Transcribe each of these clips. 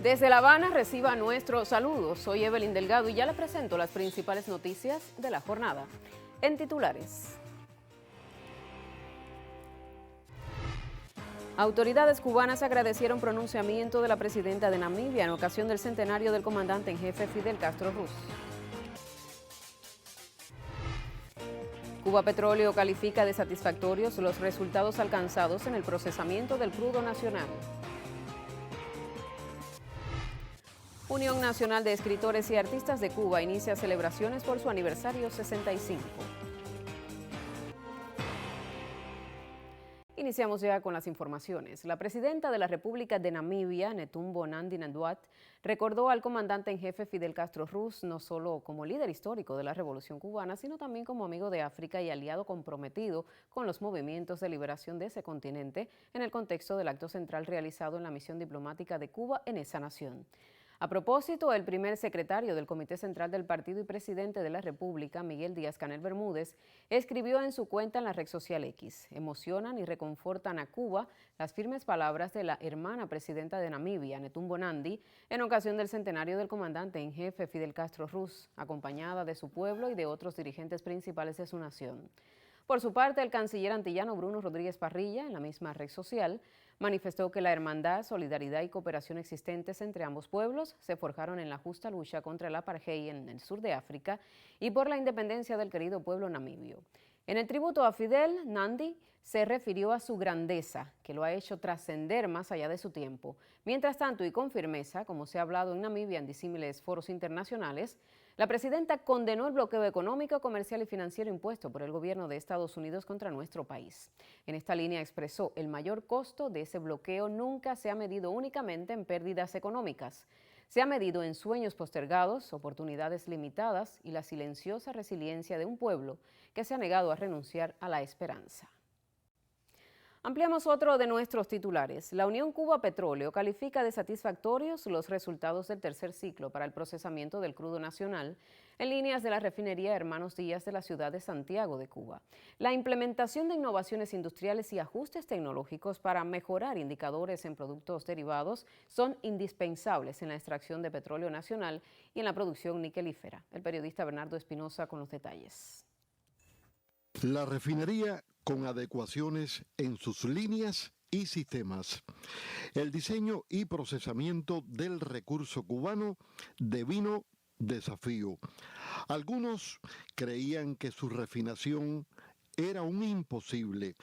Desde La Habana reciba nuestros saludos. Soy Evelyn Delgado y ya le presento las principales noticias de la jornada. En titulares. Autoridades cubanas agradecieron pronunciamiento de la presidenta de Namibia en ocasión del centenario del comandante en jefe Fidel Castro Ruz. Cuba Petróleo califica de satisfactorios los resultados alcanzados en el procesamiento del crudo nacional. Unión Nacional de Escritores y Artistas de Cuba inicia celebraciones por su aniversario 65. Iniciamos ya con las informaciones. La presidenta de la República de Namibia, Netumbo Nandi-Ndaitwah, recordó al comandante en jefe Fidel Castro Ruz no solo como líder histórico de la Revolución Cubana, sino también como amigo de África y aliado comprometido con los movimientos de liberación de ese continente en el contexto del acto central realizado en la misión diplomática de Cuba en esa nación. A propósito, el primer secretario del Comité Central del Partido y presidente de la República, Miguel Díaz-Canel Bermúdez, escribió en su cuenta en la red social X: emocionan y reconfortan a Cuba las firmes palabras de la hermana presidenta de Namibia, Netumbo Nandi, en ocasión del centenario del comandante en jefe Fidel Castro Ruz, acompañada de su pueblo y de otros dirigentes principales de su nación. Por su parte, el canciller antillano Bruno Rodríguez Parrilla, en la misma red social, manifestó que la hermandad, solidaridad y cooperación existentes entre ambos pueblos se forjaron en la justa lucha contra el apartheid en el sur de África y por la independencia del querido pueblo namibio. En el tributo a Fidel, Nandi se refirió a su grandeza, que lo ha hecho trascender más allá de su tiempo. Mientras tanto, y con firmeza, como se ha hablado en Namibia en disímiles foros internacionales, la presidenta condenó el bloqueo económico, comercial y financiero impuesto por el gobierno de Estados Unidos contra nuestro país. En esta línea expresó: el mayor costo de ese bloqueo nunca se ha medido únicamente en pérdidas económicas. Se ha medido en sueños postergados, oportunidades limitadas y la silenciosa resiliencia de un pueblo que se ha negado a renunciar a la esperanza. Ampliamos otro de nuestros titulares. La Unión Cuba Petróleo califica de satisfactorios los resultados del tercer ciclo para el procesamiento del crudo nacional en líneas de la refinería Hermanos Díaz de la ciudad de Santiago de Cuba. La implementación de innovaciones industriales y ajustes tecnológicos para mejorar indicadores en productos derivados son indispensables en la extracción de petróleo nacional y en la producción niquelífera. El periodista Bernardo Espinosa con los detalles. La refinería con adecuaciones en sus líneas y sistemas. El diseño y procesamiento del recurso cubano devino desafío. Algunos creían que su refinación era un imposible.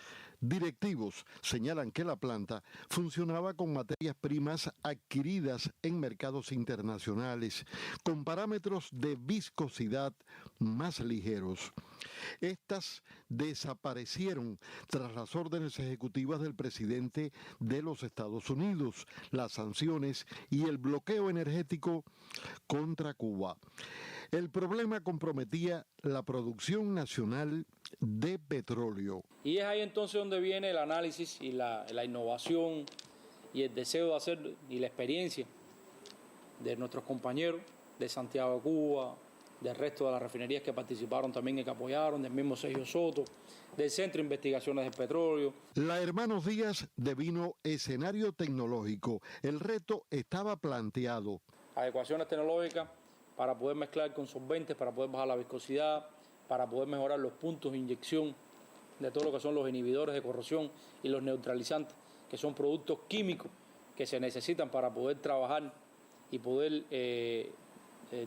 Directivos señalan que la planta funcionaba con materias primas adquiridas en mercados internacionales, con parámetros de viscosidad más ligeros. Estas desaparecieron tras las órdenes ejecutivas del presidente de los Estados Unidos, las sanciones y el bloqueo energético contra Cuba. El problema comprometía la producción nacional de petróleo. Y es ahí entonces donde viene el análisis y la innovación y el deseo de hacer y la experiencia de nuestros compañeros de Santiago de Cuba, del resto de las refinerías que participaron también y que apoyaron, del mismo Sergio Soto, del Centro de Investigaciones del Petróleo. La Hermanos Díaz devino escenario tecnológico. El reto estaba planteado. Adecuaciones tecnológicas para poder mezclar con solventes, para poder bajar la viscosidad, para poder mejorar los puntos de inyección de todo lo que son los inhibidores de corrosión y los neutralizantes, que son productos químicos que se necesitan para poder trabajar y poder,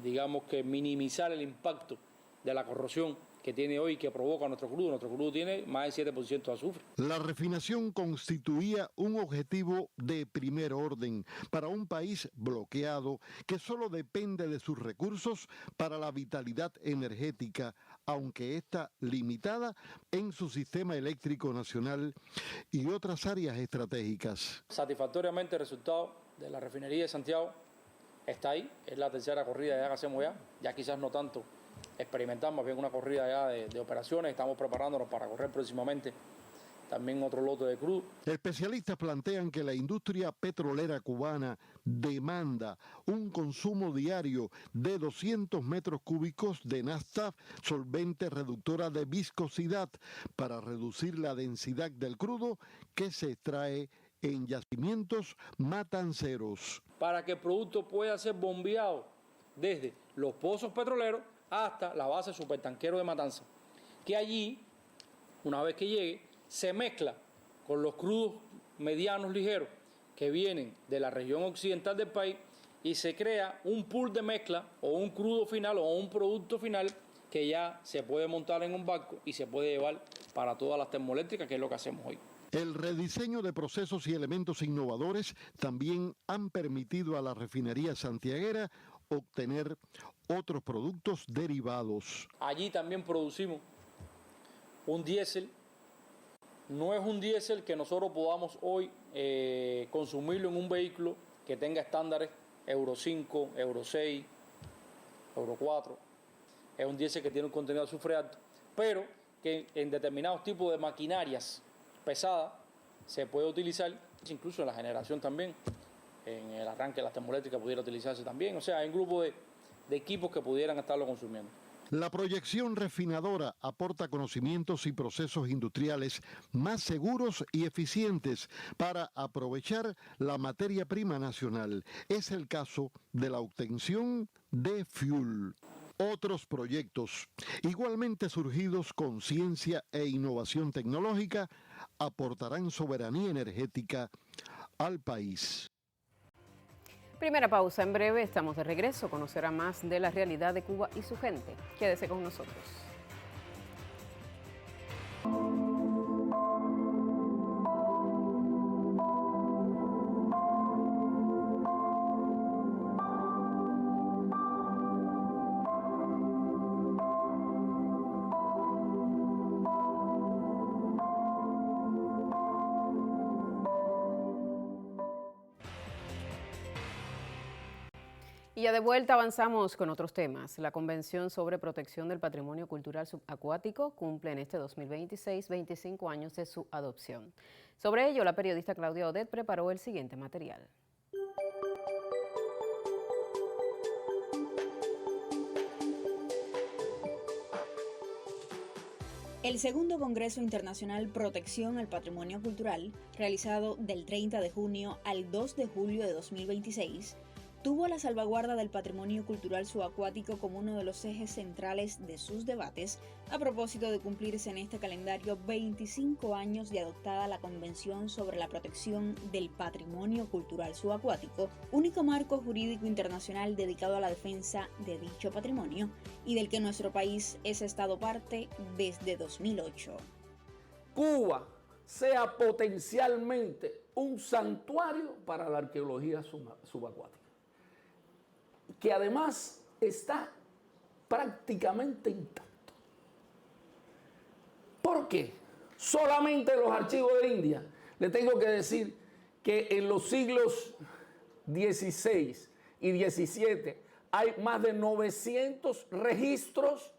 digamos que minimizar el impacto de la corrosión que tiene hoy, que provoca nuestro crudo. Nuestro crudo tiene más del 7% de azufre. La refinación constituía un objetivo de primer orden para un país bloqueado que solo depende de sus recursos para la vitalidad energética, aunque está limitada en su sistema eléctrico nacional y otras áreas estratégicas. Satisfactoriamente el resultado de la refinería de Santiago está ahí. Es la tercera corrida ya que hacemos ya quizás no tanto experimentamos, más bien una corrida ya de operaciones. Estamos preparándonos para correr próximamente también otro lote de crudo. Especialistas plantean que la industria petrolera cubana demanda un consumo diario de 200 metros cúbicos de nafta, solvente reductora de viscosidad, para reducir la densidad del crudo que se extrae en yacimientos matanceros. para que el producto pueda ser bombeado desde los pozos petroleros hasta la base supertanquero de Matanza, que allí, una vez que llegue, se mezcla con los crudos medianos ligeros que vienen de la región occidental del país y se crea un pool de mezcla o un crudo final o un producto final que ya se puede montar en un barco y se puede llevar para todas las termoeléctricas, que es lo que hacemos hoy. El rediseño de procesos y elementos innovadores también han permitido a la refinería santiaguera obtener otros productos derivados. Allí también producimos un diésel. No es un diésel que nosotros podamos hoy consumirlo en un vehículo que tenga estándares Euro 5, Euro 6, Euro 4. Es un diésel que tiene un contenido de azufre alto, pero que en determinados tipos de maquinarias pesadas se puede utilizar, incluso en la generación también, en el arranque de las termoeléctricas pudiera utilizarse también. O sea, hay un grupo de equipos que pudieran estarlo consumiendo. La proyección refinadora aporta conocimientos y procesos industriales más seguros y eficientes para aprovechar la materia prima nacional. Es el caso de la obtención de fuel. Otros proyectos, igualmente surgidos con ciencia e innovación tecnológica, aportarán soberanía energética al país. Primera pausa, en breve estamos de regreso. Conocerá más de la realidad de Cuba y su gente. Quédese con nosotros. Y ya de vuelta avanzamos con otros temas. La Convención sobre Protección del Patrimonio Cultural Subacuático cumple en este 2026 25 años de su adopción. Sobre ello, la periodista Claudia Odet preparó el siguiente material. El segundo Congreso Internacional Protección al Patrimonio Cultural, realizado del 30 de junio al 2 de julio de 2026, tuvo la salvaguarda del patrimonio cultural subacuático como uno de los ejes centrales de sus debates, a propósito de cumplirse en este calendario 25 años de adoptada la Convención sobre la Protección del Patrimonio Cultural Subacuático, único marco jurídico internacional dedicado a la defensa de dicho patrimonio y del que nuestro país es Estado parte desde 2008. Cuba sea potencialmente un santuario para la arqueología subacuática, que además está prácticamente intacto. ¿Por qué? Solamente los archivos de India. Le tengo que decir que en los siglos XVI y XVII hay más de 900 registros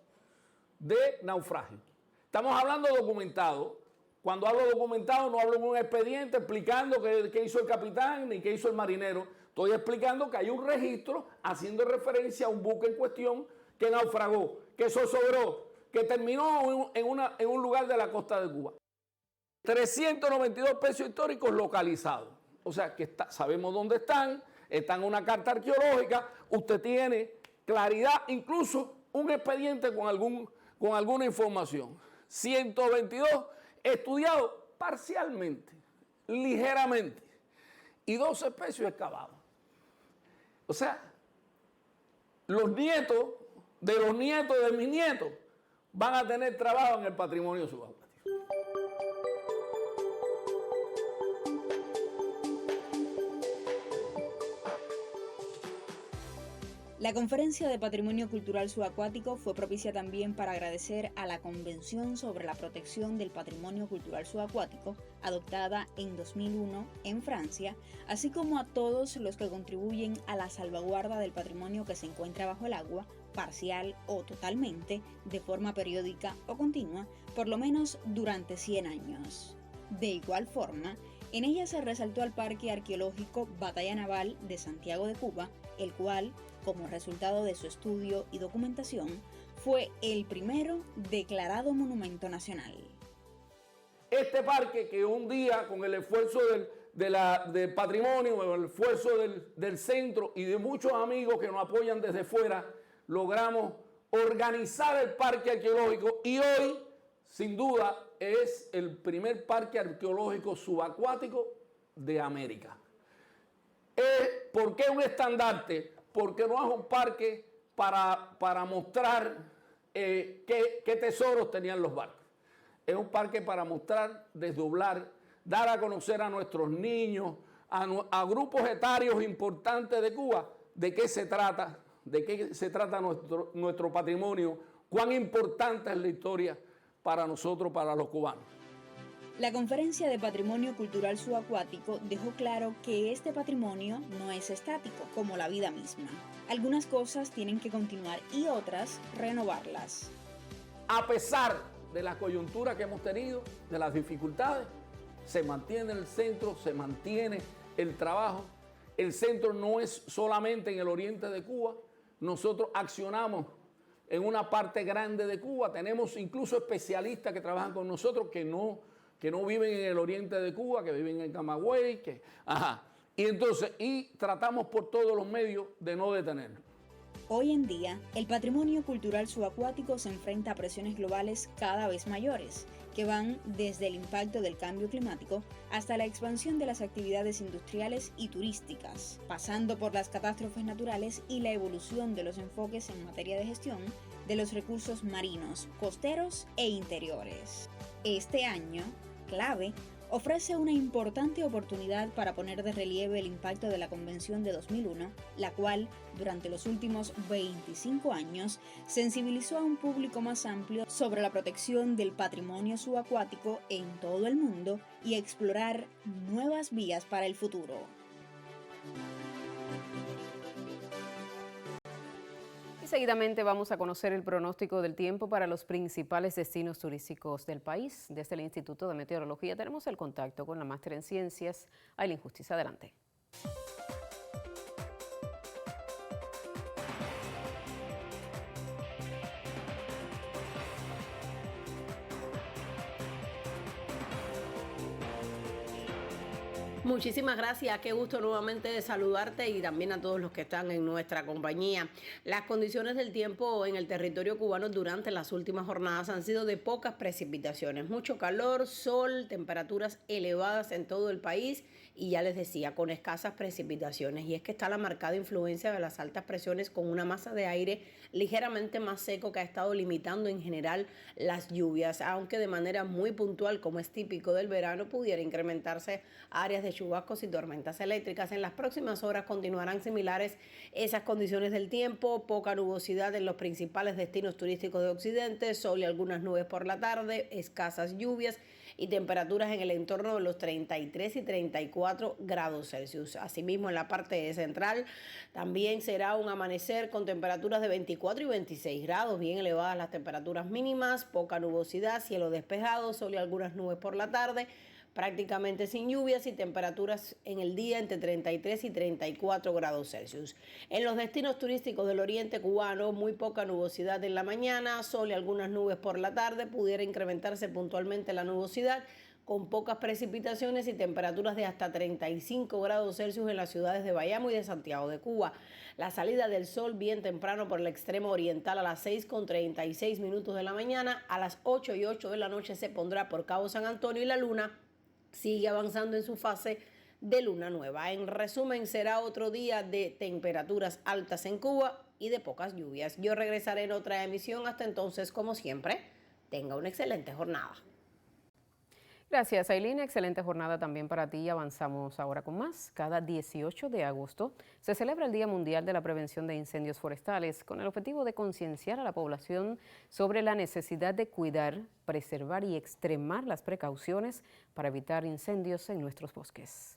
de naufragio. Estamos hablando documentado. Cuando hablo documentado no hablo en un expediente explicando qué hizo el capitán ni qué hizo el marinero. Estoy explicando que hay un registro haciendo referencia a un buque en cuestión que naufragó, que zozobró, que terminó en un lugar de la costa de Cuba. 392 pesos históricos localizados. O sea, que sabemos dónde están en una carta arqueológica, usted tiene claridad, incluso un expediente con alguna información. 122 estudiados parcialmente, ligeramente, y 12 pesos excavados. O sea, los nietos de mis nietos van a tener trabajo en el patrimonio subacuático. La Conferencia de Patrimonio Cultural Subacuático fue propicia también para agradecer a la Convención sobre la Protección del Patrimonio Cultural Subacuático, adoptada en 2001 en Francia, así como a todos los que contribuyen a la salvaguarda del patrimonio que se encuentra bajo el agua, parcial o totalmente, de forma periódica o continua, por lo menos durante 100 años. De igual forma, en ella se resaltó al Parque Arqueológico Batalla Naval de Santiago de Cuba, el cual, como resultado de su estudio y documentación, fue el primero declarado monumento nacional. Este parque, que un día, con el esfuerzo de patrimonio, el esfuerzo del centro y de muchos amigos que nos apoyan desde fuera, logramos organizar el parque arqueológico y hoy, sin duda, es el primer parque arqueológico subacuático de América. ¿Por qué un estandarte? Porque no es un parque para mostrar qué tesoros tenían los barcos. Es un parque para mostrar, desdoblar, dar a conocer a nuestros niños, a grupos etarios importantes de Cuba, de qué se trata nuestro patrimonio, cuán importante es la historia para nosotros, para los cubanos. La Conferencia de Patrimonio Cultural Subacuático dejó claro que este patrimonio no es estático, como la vida misma. Algunas cosas tienen que continuar y otras renovarlas. A pesar de la coyuntura que hemos tenido, de las dificultades, se mantiene el centro, se mantiene el trabajo. El centro no es solamente en el oriente de Cuba, nosotros accionamos en una parte grande de Cuba, tenemos incluso especialistas que trabajan con nosotros que no viven en el oriente de Cuba, que viven en Camagüey, y tratamos por todos los medios de no detenerlo. Hoy en día, el patrimonio cultural subacuático se enfrenta a presiones globales cada vez mayores, que van desde el impacto del cambio climático hasta la expansión de las actividades industriales y turísticas, pasando por las catástrofes naturales y la evolución de los enfoques en materia de gestión de los recursos marinos, costeros e interiores. Este año, clave, ofrece una importante oportunidad para poner de relieve el impacto de la Convención de 2001, la cual, durante los últimos 25 años, sensibilizó a un público más amplio sobre la protección del patrimonio subacuático en todo el mundo y explorar nuevas vías para el futuro. Y seguidamente vamos a conocer el pronóstico del tiempo para los principales destinos turísticos del país. Desde el Instituto de Meteorología tenemos el contacto con la máster en ciencias, Aylin Justiz. Adelante. Muchísimas gracias, qué gusto nuevamente saludarte y también a todos los que están en nuestra compañía. Las condiciones del tiempo en el territorio cubano durante las últimas jornadas han sido de pocas precipitaciones, mucho calor, sol, temperaturas elevadas en todo el país y ya les decía, con escasas precipitaciones. Y es que está la marcada influencia de las altas presiones con una masa de aire ligeramente más seco que ha estado limitando en general las lluvias, aunque de manera muy puntual, como es típico del verano, pudiera incrementarse áreas de chubascos y tormentas eléctricas. En las próximas horas continuarán similares esas condiciones del tiempo, poca nubosidad en los principales destinos turísticos de Occidente, sol y algunas nubes por la tarde, escasas lluvias y temperaturas en el entorno de los 33 y 34 grados Celsius. Asimismo, en la parte central también será un amanecer con temperaturas de 24 y 26 grados, bien elevadas las temperaturas mínimas, poca nubosidad, cielo despejado, sol y algunas nubes por la tarde, prácticamente sin lluvias y temperaturas en el día entre 33 y 34 grados Celsius. En los destinos turísticos del oriente cubano, muy poca nubosidad en la mañana, sol y algunas nubes por la tarde, pudiera incrementarse puntualmente la nubosidad, con pocas precipitaciones y temperaturas de hasta 35 grados Celsius en las ciudades de Bayamo y de Santiago de Cuba. La salida del sol bien temprano por el extremo oriental a las 6:36 de la mañana, a las 8:08 de la noche se pondrá por Cabo San Antonio y la luna sigue avanzando en su fase de luna nueva. En resumen, será otro día de temperaturas altas en Cuba y de pocas lluvias. Yo regresaré en otra emisión. Hasta entonces, como siempre, tenga una excelente jornada. Gracias, Aylin. Excelente jornada también para ti. Avanzamos ahora con más. Cada 18 de agosto se celebra el Día Mundial de la Prevención de Incendios Forestales con el objetivo de concienciar a la población sobre la necesidad de cuidar, preservar y extremar las precauciones para evitar incendios en nuestros bosques.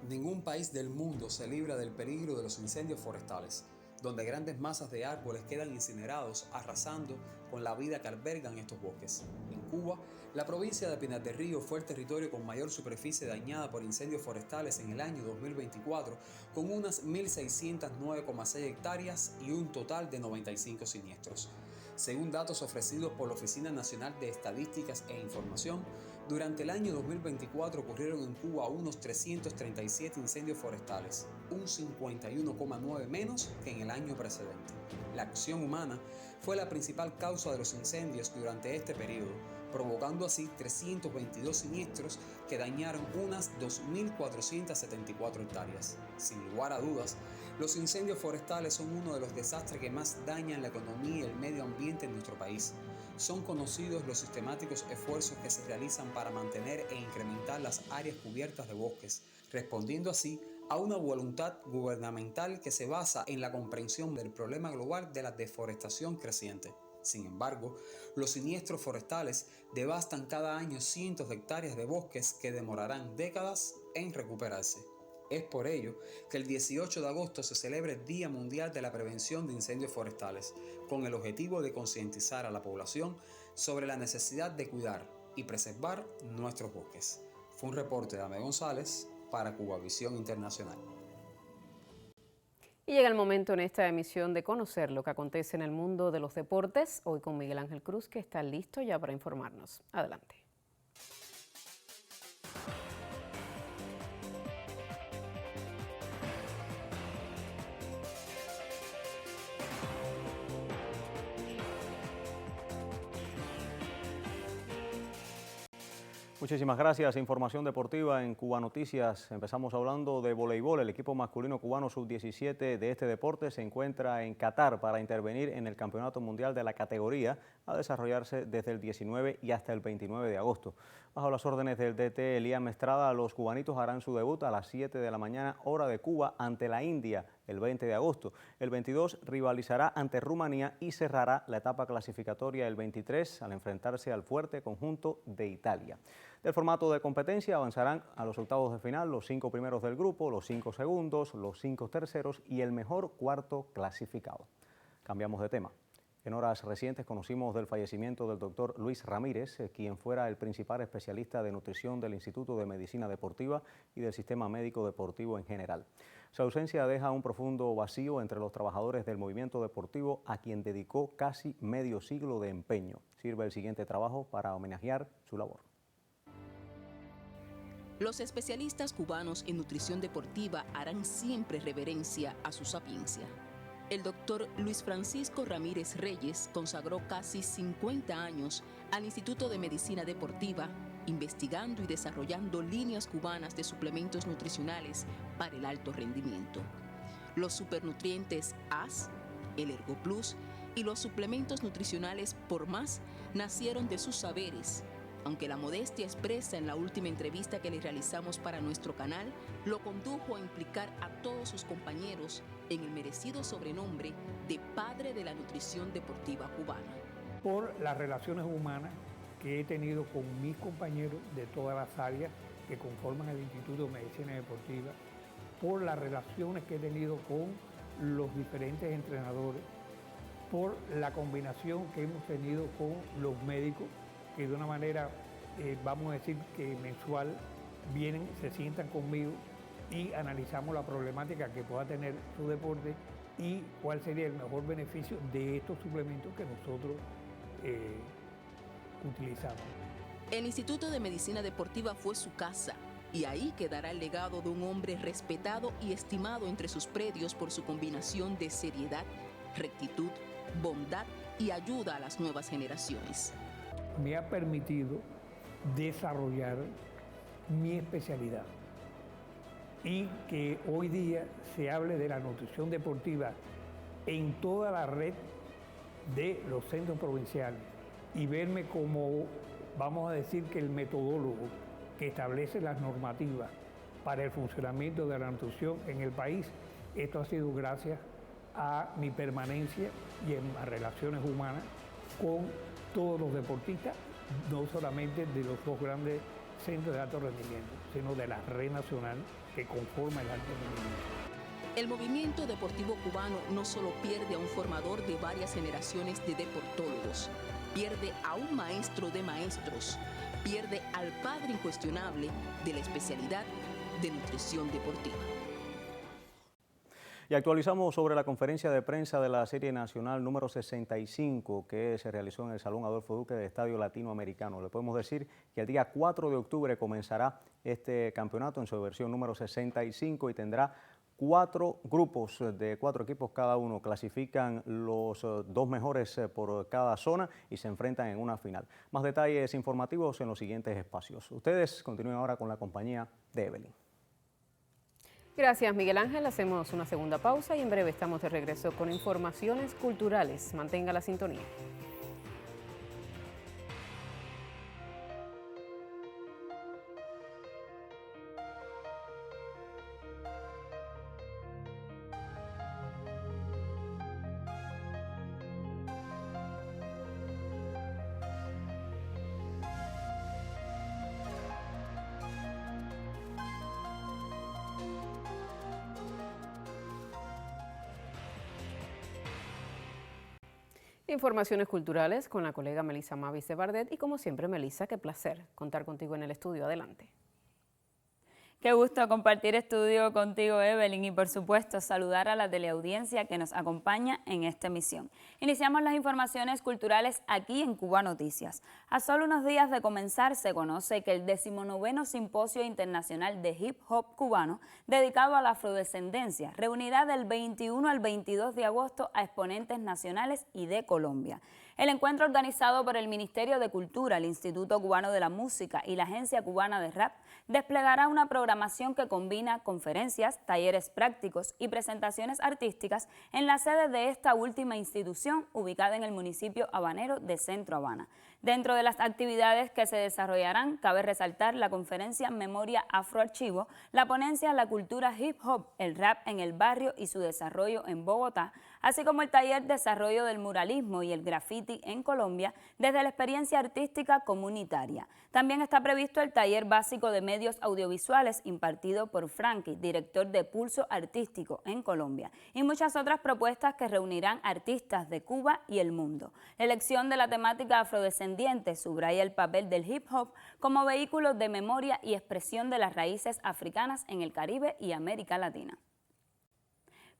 Ningún país del mundo se libra del peligro de los incendios forestales. donde grandes masas de árboles quedan incinerados, arrasando con la vida que albergan estos bosques. En Cuba, la provincia de Pinar del Río fue el territorio con mayor superficie dañada por incendios forestales en el año 2024, con unas 1.609,6 hectáreas y un total de 95 siniestros. Según datos ofrecidos por la Oficina Nacional de Estadísticas e Información, durante el año 2024 ocurrieron en Cuba unos 337 incendios forestales, un 51,9 menos que en el año precedente. La acción humana fue la principal causa de los incendios durante este periodo, provocando así 322 siniestros que dañaron unas 2.474 hectáreas. Sin lugar a dudas, los incendios forestales son uno de los desastres que más dañan la economía y el medio ambiente en nuestro país. Son conocidos los sistemáticos esfuerzos que se realizan para mantener e incrementar las áreas cubiertas de bosques, respondiendo así a una voluntad gubernamental que se basa en la comprensión del problema global de la deforestación creciente. Sin embargo, los siniestros forestales devastan cada año cientos de hectáreas de bosques que demorarán décadas en recuperarse. Es por ello que el 18 de agosto se celebra el Día Mundial de la Prevención de Incendios Forestales, con el objetivo de concientizar a la población sobre la necesidad de cuidar y preservar nuestros bosques. Fue un reporte de Ame González para Cubavisión Internacional. Y llega el momento en esta emisión de conocer lo que acontece en el mundo de los deportes, hoy con Miguel Ángel Cruz, que está listo ya para informarnos. Adelante. Muchísimas gracias. Información deportiva en Cuba Noticias. Empezamos hablando de voleibol. El equipo masculino cubano sub-17 de este deporte se encuentra en Qatar para intervenir en el Campeonato Mundial de la categoría a desarrollarse desde el 19 y hasta el 29 de agosto. Bajo las órdenes del DT Elian Estrada, los cubanitos harán su debut a las 7 de la mañana, hora de Cuba, ante la India el 20 de agosto. El 22 rivalizará ante Rumanía y cerrará la etapa clasificatoria el 23 al enfrentarse al fuerte conjunto de Italia. Del formato de competencia avanzarán a los octavos de final los 5 primeros del grupo, los 5 segundos, los 5 terceros y el mejor cuarto clasificado. Cambiamos de tema. En horas recientes conocimos del fallecimiento del doctor Luis Ramírez, quien fuera el principal especialista de nutrición del Instituto de Medicina Deportiva y del Sistema Médico Deportivo en general. Su ausencia deja un profundo vacío entre los trabajadores del movimiento deportivo, a quien dedicó casi medio siglo de empeño. Sirve el siguiente trabajo para homenajear su labor. Los especialistas cubanos en nutrición deportiva harán siempre reverencia a su sapiencia. El doctor Luis Francisco Ramírez Reyes consagró casi 50 años al Instituto de Medicina Deportiva, investigando y desarrollando líneas cubanas de suplementos nutricionales para el alto rendimiento. Los supernutrientes AS, el ErgoPlus y los suplementos nutricionales Por Más nacieron de sus saberes, aunque la modestia expresa en la última entrevista que le realizamos para nuestro canal lo condujo a implicar a todos sus compañeros en el merecido sobrenombre de padre de la nutrición deportiva cubana. Por las relaciones humanas que he tenido con mis compañeros de todas las áreas que conforman el Instituto de Medicina Deportiva, por las relaciones que he tenido con los diferentes entrenadores, por la combinación que hemos tenido con los médicos, que de una manera, vamos a decir que mensual, vienen, se sientan conmigo y analizamos la problemática que pueda tener su deporte y cuál sería el mejor beneficio de estos suplementos que nosotros utilizamos. El Instituto de Medicina Deportiva fue su casa y ahí quedará el legado de un hombre respetado y estimado entre sus predios por su combinación de seriedad, rectitud, bondad y ayuda a las nuevas generaciones. Me ha permitido desarrollar mi especialidad y que hoy día se hable de la nutrición deportiva en toda la red de los centros provinciales y verme como, vamos a decir, que el metodólogo que establece las normativas para el funcionamiento de la nutrición en el país. Esto ha sido gracias a mi permanencia y en las relaciones humanas con todos los deportistas, no solamente de los dos grandes centros de alto rendimiento, sino de la red nacional que conforma el alto rendimiento. El movimiento deportivo cubano no solo pierde a un formador de varias generaciones de deportólogos, pierde a un maestro de maestros, pierde al padre incuestionable de la especialidad de nutrición deportiva. Y actualizamos sobre la conferencia de prensa de la Serie Nacional número 65 que se realizó en el Salón Adolfo Duque del Estadio Latinoamericano. Le podemos decir que el día 4 de octubre comenzará este campeonato en su versión número 65 y tendrá 4 grupos de 4 equipos cada uno. Clasifican los 2 mejores por cada zona y se enfrentan en una final. Más detalles informativos en los siguientes espacios. Ustedes continúen ahora con la compañía de Evelyn. Gracias, Miguel Ángel. Hacemos una segunda pausa y en breve estamos de regreso con informaciones culturales. Mantenga la sintonía. Informaciones culturales con la colega Melissa Mavis de Bardet y como siempre, Melissa, qué placer contar contigo en el estudio. Adelante. Qué gusto compartir estudio contigo, Evelyn, y por supuesto saludar a la teleaudiencia que nos acompaña en esta emisión. Iniciamos las informaciones culturales aquí en Cuba Noticias. A solo unos días de comenzar se conoce que el 19º Simposio Internacional de Hip Hop Cubano, dedicado a la afrodescendencia, reunirá del 21 al 22 de agosto a exponentes nacionales y de Colombia. El encuentro, organizado por el Ministerio de Cultura, el Instituto Cubano de la Música y la Agencia Cubana de Rap, desplegará una programación que combina conferencias, talleres prácticos y presentaciones artísticas en la sede de esta última institución, ubicada en el municipio habanero de Centro Habana. Dentro de las actividades que se desarrollarán, cabe resaltar la conferencia Memoria Afroarchivo, la ponencia La cultura hip hop, el rap en el barrio y su desarrollo en Bogotá, así como el taller Desarrollo del muralismo y el graffiti en Colombia desde la experiencia artística comunitaria. También está previsto el taller básico de medios audiovisuales impartido por Frankie, director de Pulso Artístico en Colombia, y muchas otras propuestas que reunirán artistas de Cuba y el mundo. La elección de la temática afrodescendiente subraya el papel del hip hop como vehículo de memoria y expresión de las raíces africanas en el Caribe y América Latina.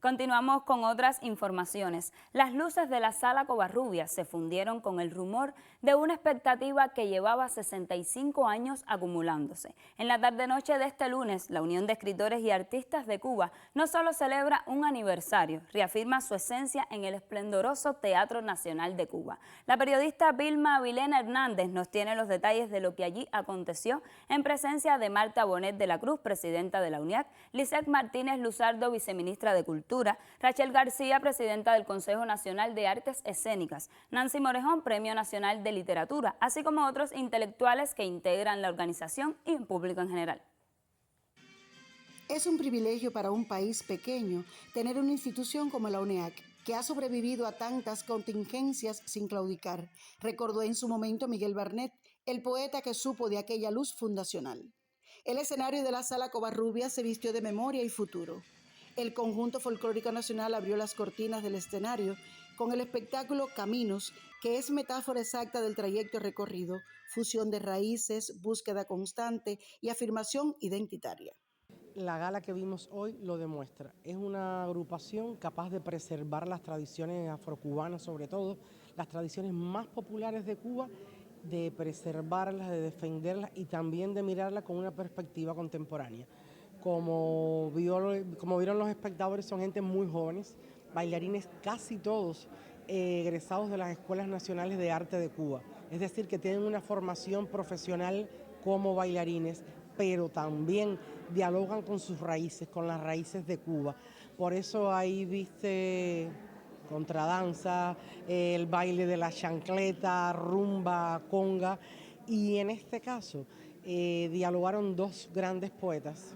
Continuamos con otras informaciones. Las luces de la Sala Covarrubias se fundieron con el rumor de una expectativa que llevaba 65 años acumulándose. En la tarde-noche de este lunes, la Unión de Escritores y Artistas de Cuba no solo celebra un aniversario, reafirma su esencia en el esplendoroso Teatro Nacional de Cuba. La periodista Vilma Avilena Hernández nos tiene los detalles de lo que allí aconteció en presencia de Marta Bonet de la Cruz, presidenta de la UNIAC, Lisette Martínez Luzardo, viceministra de Cultura, Rachel García, presidenta del Consejo Nacional de Artes Escénicas, Nancy Morejón, Premio Nacional de Literatura, así como otros intelectuales que integran la organización y el público en general. Es un privilegio para un país pequeño tener una institución como la UNIAC, que ha sobrevivido a tantas contingencias sin claudicar, recordó en su momento Miguel Barnet, el poeta que supo de aquella luz fundacional. El escenario de la Sala Covarrubias se vistió de memoria y futuro. El Conjunto Folclórico Nacional abrió las cortinas del escenario con el espectáculo Caminos, que es metáfora exacta del trayecto recorrido, fusión de raíces, búsqueda constante y afirmación identitaria. La gala que vimos hoy lo demuestra. Es una agrupación capaz de preservar las tradiciones afrocubanas, sobre todo las tradiciones más populares de Cuba, de preservarlas, de defenderlas y también de mirarlas con una perspectiva contemporánea. Como vieron los espectadores, son gente muy jóvenes, bailarines casi todos egresados de las Escuelas Nacionales de Arte de Cuba. Es decir, que tienen una formación profesional como bailarines, pero también dialogan con sus raíces, con las raíces de Cuba. Por eso ahí viste contradanza, el baile de la chancleta, rumba, conga, y en este caso dialogaron dos grandes poetas,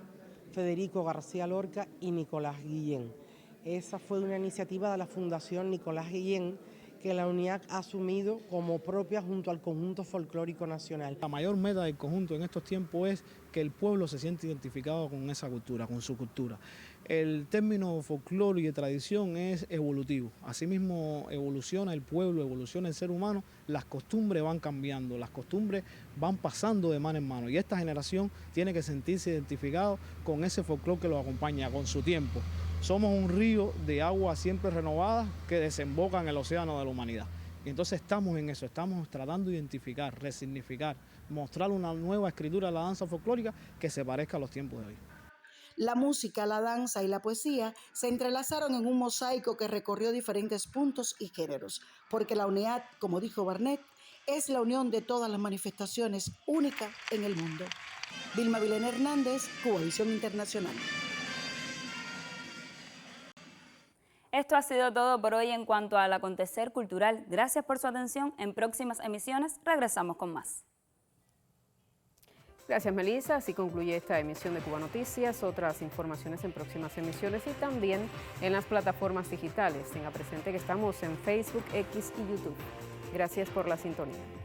Federico García Lorca y Nicolás Guillén. Esa fue una iniciativa de la Fundación Nicolás Guillén que la UNIAC ha asumido como propia junto al Conjunto Folclórico Nacional. La mayor meta del conjunto en estos tiempos es que el pueblo se siente identificado con esa cultura, con su cultura. El término folclore y tradición es evolutivo. Asimismo evoluciona el pueblo, evoluciona el ser humano, las costumbres van cambiando, las costumbres van pasando de mano en mano y esta generación tiene que sentirse identificado con ese folclore que lo acompaña, con su tiempo. Somos un río de agua siempre renovada que desemboca en el océano de la humanidad. Y entonces estamos en eso, estamos tratando de identificar, resignificar, mostrar una nueva escritura de la danza folclórica que se parezca a los tiempos de hoy. La música, la danza y la poesía se entrelazaron en un mosaico que recorrió diferentes puntos y géneros, porque la UNEAD, como dijo Barnett, es la unión de todas las manifestaciones única en el mundo. Vilma Vilena Hernández, Cubavisión Internacional. Esto ha sido todo por hoy en cuanto al acontecer cultural. Gracias por su atención. En próximas emisiones regresamos con más. Gracias, Melissa. Así concluye esta emisión de Cuba Noticias. Otras informaciones en próximas emisiones y también en las plataformas digitales. Tenga presente que estamos en Facebook, X y YouTube. Gracias por la sintonía.